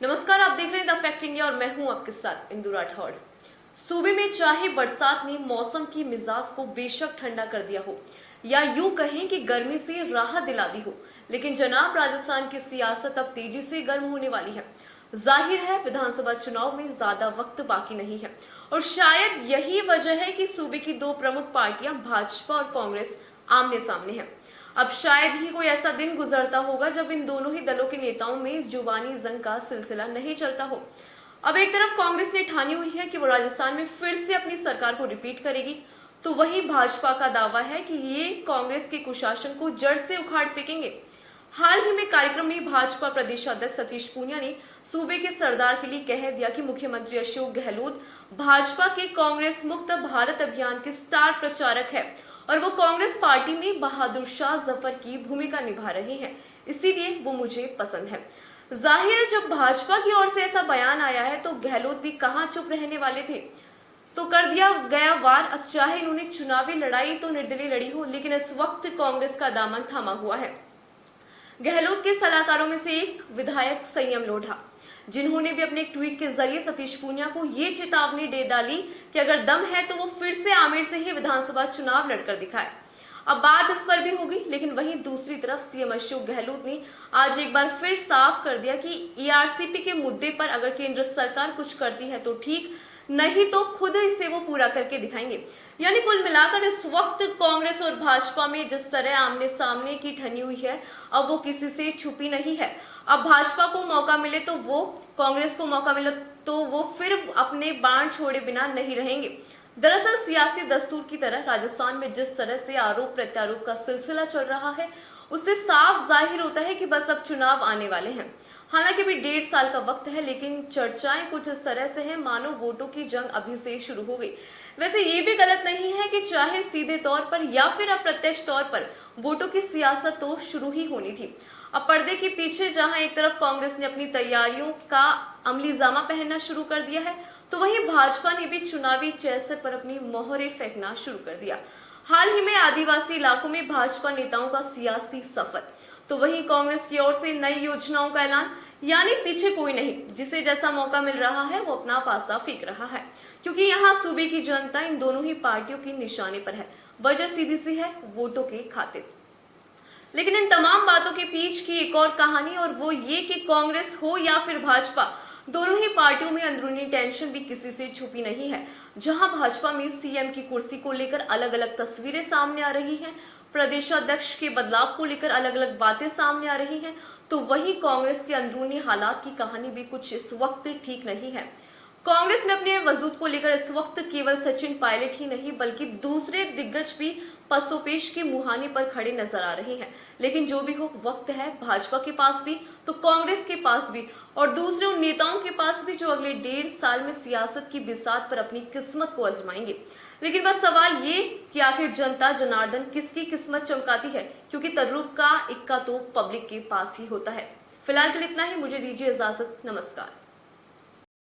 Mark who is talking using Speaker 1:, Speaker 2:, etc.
Speaker 1: नमस्कार, आप देख रहे हैं द फैक्ट इंडिया और मैं हूं आपके साथ इंदु राठौड़। सूबे में चाहे बरसात ने मौसम की मिजाज को बेशक ठंडा कर दिया हो या यूं कहें कि गर्मी से राहत दिला दी हो, लेकिन जनाब राजस्थान की सियासत अब तेजी से गर्म होने वाली है। जाहिर है विधानसभा चुनाव में ज्यादा वक्त बाकी नहीं है और शायद यही वजह है कि सूबे की दो प्रमुख पार्टियां भाजपा और कांग्रेस आमने सामने हैं। अब शायद ही कोई ऐसा दिन गुजरता होगा जब इन दोनों ही दलों के नेताओं में जुबानी जंग का सिलसिला नहीं चलता हो। अब एक तरफ कांग्रेस ने ठानी हुई है कि वो राजस्थान में फिर से अपनी सरकार को रिपीट करेगी, तो वही भाजपा का दावा है कि ये कांग्रेस के कुशासन को जड़ से उखाड़ फेंकेंगे। हाल ही में कार्यक्रम में भाजपा प्रदेश अध्यक्ष सतीश पूनिया ने सूबे के सरदार के लिए कह दिया कि मुख्यमंत्री अशोक गहलोत भाजपा के कांग्रेस मुक्त भारत अभियान के स्टार प्रचारक है और वो कांग्रेस पार्टी में बहादुर शाह जफर की भूमिका निभा रहे हैं, इसीलिए वो मुझे पसंद है। जाहिर है जब भाजपा की ओर से ऐसा बयान आया है तो गहलोत भी कहां चुप रहने वाले थे, तो कर दिया गया वार। अब चाहे इन्होंने चुनावी लड़ाई तो निर्दलीय लड़ी हो, लेकिन इस वक्त कांग्रेस का दामन थामा हुआ है। गहलोत के सलाहकारों में से एक विधायक संयम लोढ़ा, जिन्होंने भी अपने एक ट्वीट के जरिए सतीश पूनिया को ये चेतावनी दे डाली कि अगर दम है तो वो फिर से आमेर से ही विधानसभा चुनाव लड़कर दिखाए। अब बात इस पर भी होगी, लेकिन वहीं दूसरी तरफ सीएम अशोक गहलोत ने आज एक बार फिर साफ कर दिया कि ईआरसीपी के मुद्दे पर अगर केंद्र सरकार कुछ करती है तो ठीक, नहीं तो खुद इसे वो पूरा करके दिखाएंगे। यानी कुल मिलाकर इस वक्त कांग्रेस और भाजपा में जिस तरह आमने सामने की ठनी हुई है, अब वो किसी से छुपी नहीं है। अब भाजपा को मौका मिले तो वो, कांग्रेस को मौका मिले तो वो फिर अपने बाण छोड़े बिना नहीं रहेंगे। दरअसल सियासी दस्तूर की तरह राजस्थान में जिस तरह से आरोप प्रत्यारोप का सिलसिला चल रहा है, उससे साफ जाहिर होता है कि बस अब चुनाव आने वाले हैं। हालांकि भी 1.5 साल का वक्त है, लेकिन चर्चाएं कुछ इस तरह से हैं मानो वोटों की जंग अभी से शुरू हो गई। वैसे ये भी गलत नहीं है कि चाहे सीधे तौर पर या फिर अप्रत्यक्ष तौर पर वोटों की सियासत तो शुरू ही होनी थी। अब पर्दे के पीछे जहां एक तरफ कांग्रेस ने अपनी तैयारियों का अमली जामा पहनना शुरू कर दिया है, तो वहीं भाजपा ने भी चुनावी चैसे पर अपनी मोहरें फेंकना शुरू कर दिया। हाल ही में आदिवासी इलाकों में भाजपा नेताओं का सियासी सफर, तो वहीं कांग्रेस की ओर से नई योजनाओं का ऐलान। यानी पीछे कोई नहीं, जिसे जैसा मौका मिल रहा है वो अपना पासा फेंक रहा है, क्योंकि यहाँ सूबे की जनता इन दोनों ही पार्टियों के निशाने पर है। वजह सीधी सी है, वोटों के खातिर। लेकिन इन तमाम बातों के पीछे की एक और कहानी, और वो ये कि कांग्रेस हो या फिर भाजपा, दोनों ही पार्टियों में अंदरूनी टेंशन भी किसी से छुपी नहीं है। जहां भाजपा में सीएम की कुर्सी को लेकर अलग अलग तस्वीरें सामने आ रही हैं, प्रदेशाध्यक्ष के बदलाव को लेकर अलग अलग बातें सामने आ रही हैं, तो वहीं कांग्रेस के अंदरूनी हालात की कहानी भी कुछ इस वक्त ठीक नहीं है। कांग्रेस में अपने वजूद को लेकर इस वक्त केवल सचिन पायलट ही नहीं बल्कि दूसरे दिग्गज भी पसोपेश के मुहाने पर खड़े नजर आ रहे हैं। लेकिन जो भी हो, वक्त है भाजपा के पास भी, तो कांग्रेस के पास भी, और दूसरे उन नेताओं के पास भी जो अगले 1.5 साल में सियासत की बिसात पर अपनी किस्मत को आजमाएंगे। लेकिन बस सवाल ये कि आखिर जनता जनार्दन किसकी किस्मत चमकाती है, क्योंकि तर्रुब का इक्का तो पब्लिक के पास ही होता है। फिलहाल के लिए इतना ही, मुझे दीजिए इजाजत, नमस्कार।